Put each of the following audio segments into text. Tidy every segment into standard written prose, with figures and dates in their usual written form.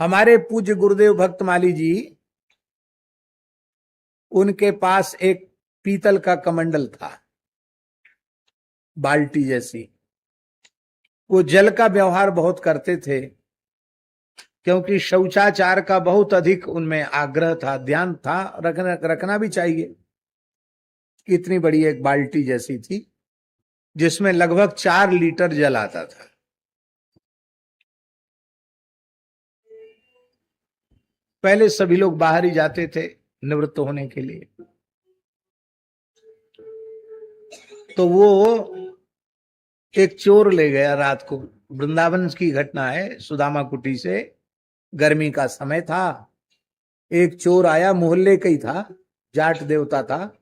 हमारे पूज्य गुरुदेव भक्तमाली जी, उनके पास एक पीतल का कमंडल था, बाल्टी जैसी। वो जल का व्यवहार बहुत करते थे, क्योंकि शौचाचार का बहुत अधिक उनमें आग्रह था, ध्यान था, रखना भी चाहिए। इतनी बड़ी एक बाल्टी जैसी थी, जिसमें लगभग 4 लीटर जल आता था। पहले सभी लोग बाहर ही जाते थे निवृत्त होने के लिए। तो वो एक चोर ले गया रात को। वृंदावन की घटना है, सुदामा कुटी से, गर्मी का समय था। एक चोर आया, मोहल्ले का ही था, जाट देवता था,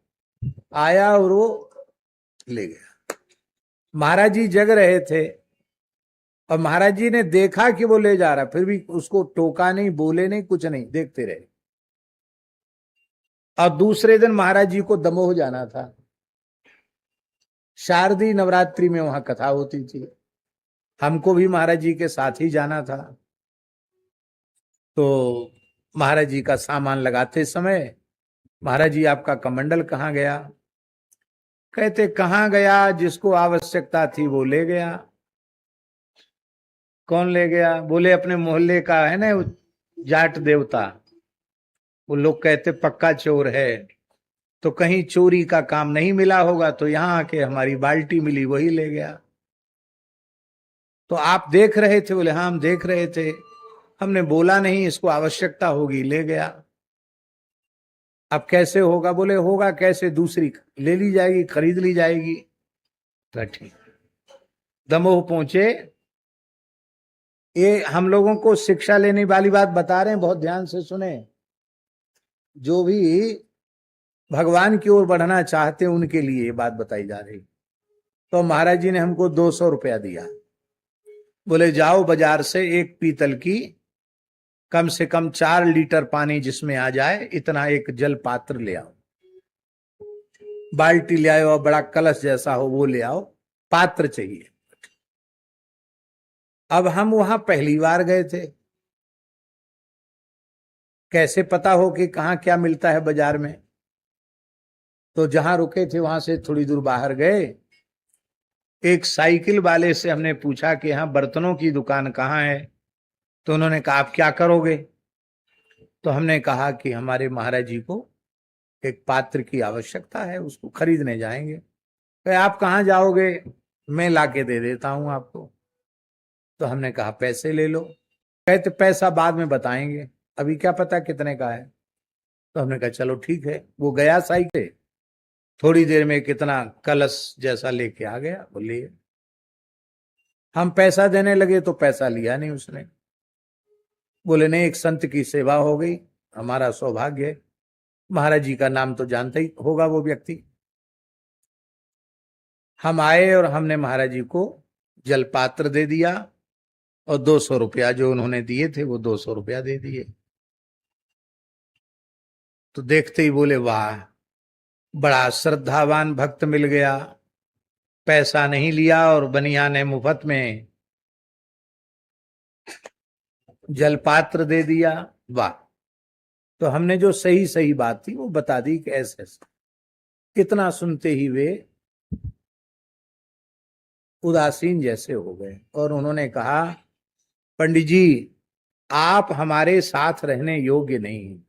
आया और वो ले गया। महाराज जी जग रहे थे और महाराज जी ने देखा कि वो ले जा रहा, फिर भी उसको टोका नहीं, बोले नहीं, कुछ नहीं, देखते रहे। और दूसरे दिन महाराज जी को दमोह जाना था। शारदीय नवरात्रि में वहां कथा होती थी, हमको भी महाराज जी के साथ ही जाना था। तो महाराज जी का सामान लगाते समय, महाराज जी आपका कमंडल कहाँ गया? कहते कहाँ गया, जिसको आवश्यकता थी वो ले गया। कौन ले गया? बोले अपने मोहल्ले का है ना जाट देवता। वो लोग कहते पक्का चोर है, तो कहीं चोरी का काम नहीं मिला होगा, तो यहां आके हमारी बाल्टी मिली, वही ले गया। तो आप देख रहे थे? बोले हाँ हम देख रहे थे, हमने बोला नहीं इसको आवश्यकता होगी, ले गया। अब कैसे होगा? बोले होगा कैसे, दूसरी ले ली जाएगी, खरीद ली जाएगी। तो ठीक, दमोह पहुंचे। ये हम लोगों को शिक्षा लेने वाली बात बता रहे हैं, बहुत ध्यान से सुने। जो भी भगवान की ओर बढ़ना चाहते हैं उनके लिए ये बात बताई जा रही। तो महाराज जी ने हमको 200 रुपया दिया। बोले जाओ बाजार से एक पीतल की कम से कम 4 लीटर पानी जिसमें आ जाए इतना एक जल पात्र ले आओ। बाल्टी ले आओ, बड़ा कलश जैसा हो वो ले आओ, पात्र चाहिए। अब हम वहां पहली बार गए थे, कैसे पता हो कि कहाँ क्या मिलता है बाजार में? तो जहां रुके थे वहां से थोड़ी दूर बाहर गए, एक साइकिल वाले से हमने पूछा कि यहाँ बर्तनों की दुकान कहाँ है? तो उन्होंने कहा आप क्या करोगे? तो हमने कहा कि हमारे महाराज जी को एक पात्र की आवश्यकता है, उसको खरीदने जाएंगे। तो आप कहाँ जाओगे? मैं लाके दे देता हूं आपको। तो हमने कहा पैसे ले लो। कहते पैसा बाद में बताएंगे, अभी क्या पता कितने का है। तो हमने कहा चलो ठीक है। वो गया साइकिल, थोड़ी देर में कितना कलश जैसा लेके आ गया, बोलिए। हम पैसा देने लगे तो पैसा लिया नहीं उसने। बोले नहीं, एक संत की सेवा हो गई, हमारा सौभाग्य है। महाराज जी का नाम तो जानता ही होगा वो व्यक्ति। हम आए और हमने महाराज जी को जलपात्र दे दिया और 200 रुपया जो उन्होंने दिए थे वो 200 रुपया दे दिए। तो देखते ही बोले वाह, बड़ा श्रद्धावान भक्त मिल गया, पैसा नहीं लिया और बनिया ने मुफ्त में जलपात्र दे दिया, वाह। तो हमने जो सही सही बात थी वो बता दी कि ऐसे ऐसे। इतना सुनते ही वे उदासीन जैसे हो गए और उन्होंने कहा पंडित जी आप हमारे साथ रहने योग्य नहीं हैं।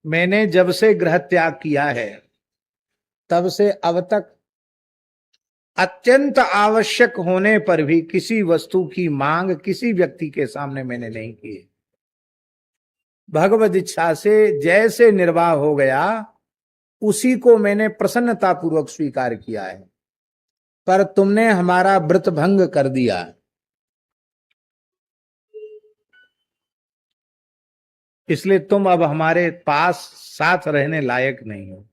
मैंने जब से गृह त्याग किया है तब से अब तक अत्यंत आवश्यक होने पर भी किसी वस्तु की मांग किसी व्यक्ति के सामने मैंने नहीं की। भगवत इच्छा से जैसे निर्वाह हो गया उसी को मैंने प्रसन्नता पूर्वक स्वीकार किया है, पर तुमने हमारा व्रत भंग कर दिया। इसलिए तुम अब हमारे पास साथ रहने लायक नहीं हो,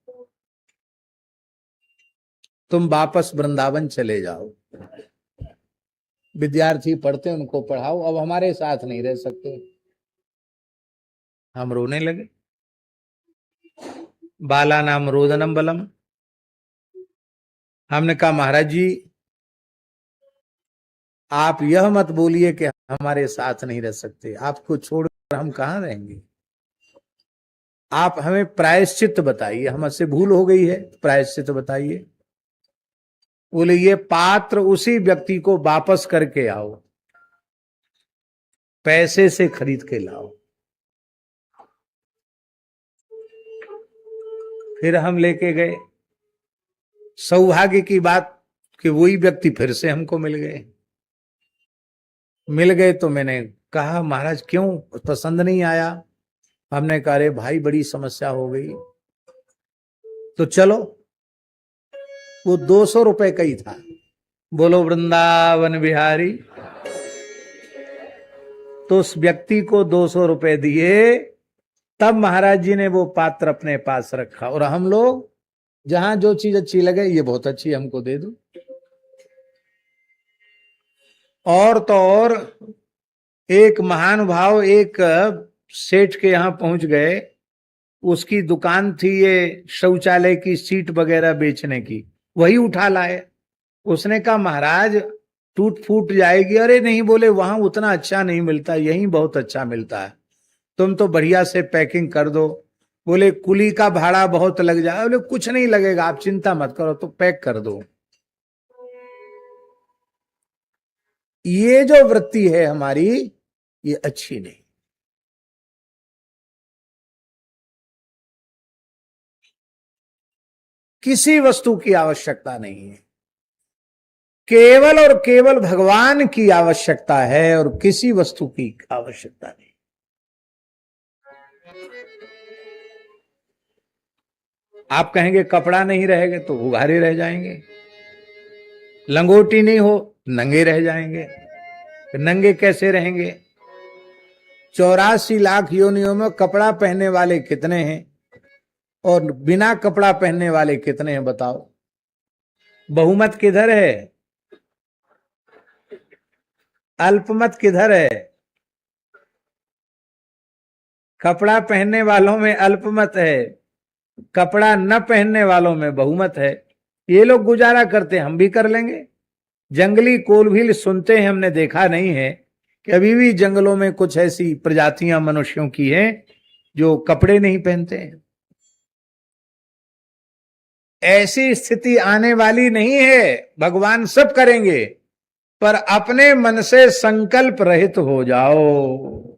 तुम वापस वृंदावन चले जाओ। विद्यार्थी पढ़ते उनको पढ़ाओ, अब हमारे साथ नहीं रह सकते। हम रोने लगे। बाला नाम रोदनम बलम। हमने कहा महाराज जी आप यह मत बोलिए कि हमारे साथ नहीं रह सकते, आपको छोड़कर हम कहां रहेंगे। आप हमें प्रायश्चित बताइए, हमसे भूल हो गई है, प्रायश्चित बताइए। बोले ये पात्र उसी व्यक्ति को वापस करके आओ, पैसे से खरीद के लाओ। फिर हम लेके गए। सौभाग्य की बात कि वही व्यक्ति फिर से हमको मिल गए तो मैंने कहा महाराज क्यों पसंद नहीं आया। हमने कहा अरे भाई बड़ी समस्या हो गई। तो चलो, वो 200 रुपए का ही था। बोलो वृंदावन बिहारी। तो उस व्यक्ति को 200 रुपए दिए, तब महाराज जी ने वो पात्र अपने पास रखा। और हम लोग जहां जो चीज अच्छी लगे, ये बहुत अच्छी हमको दे दो। और तो और एक महानुभाव एक सेठ के यहां पहुंच गए, उसकी दुकान थी ये शौचालय की सीट वगैरह बेचने की, वही उठा लाए। उसने कहा महाराज टूट फूट जाएगी। अरे नहीं, बोले वहां उतना अच्छा नहीं मिलता, यहीं बहुत अच्छा मिलता है, तुम तो बढ़िया से पैकिंग कर दो। बोले कुली का भाड़ा बहुत लग जाए। बोले कुछ नहीं लगेगा, आप चिंता मत करो, तो पैक कर दो। ये जो वृत्ति है हमारी, ये अच्छी नहीं। किसी वस्तु की आवश्यकता नहीं है, केवल और केवल भगवान की आवश्यकता है और किसी वस्तु की आवश्यकता नहीं। आप कहेंगे कपड़ा नहीं रहेगा तो उघारे रह जाएंगे, लंगोटी नहीं हो नंगे रह जाएंगे। नंगे कैसे रहेंगे? 84 लाख योनियों में कपड़ा पहनने वाले कितने हैं और बिना कपड़ा पहनने वाले कितने हैं बताओ। बहुमत किधर है? अल्पमत किधर है? कपड़ा पहनने वालों में अल्पमत है, कपड़ा न पहनने वालों में बहुमत है। ये लोग गुजारा करते, हम भी कर लेंगे। जंगली कोलभील सुनते हैं, हमने देखा नहीं है कि अभी भी जंगलों में कुछ ऐसी प्रजातियां मनुष्यों की हैं जो कपड़े नहीं पहनते हैं। ऐसी स्थिति आने वाली नहीं है, भगवान सब करेंगे, पर अपने मन से संकल्प रहित हो जाओ।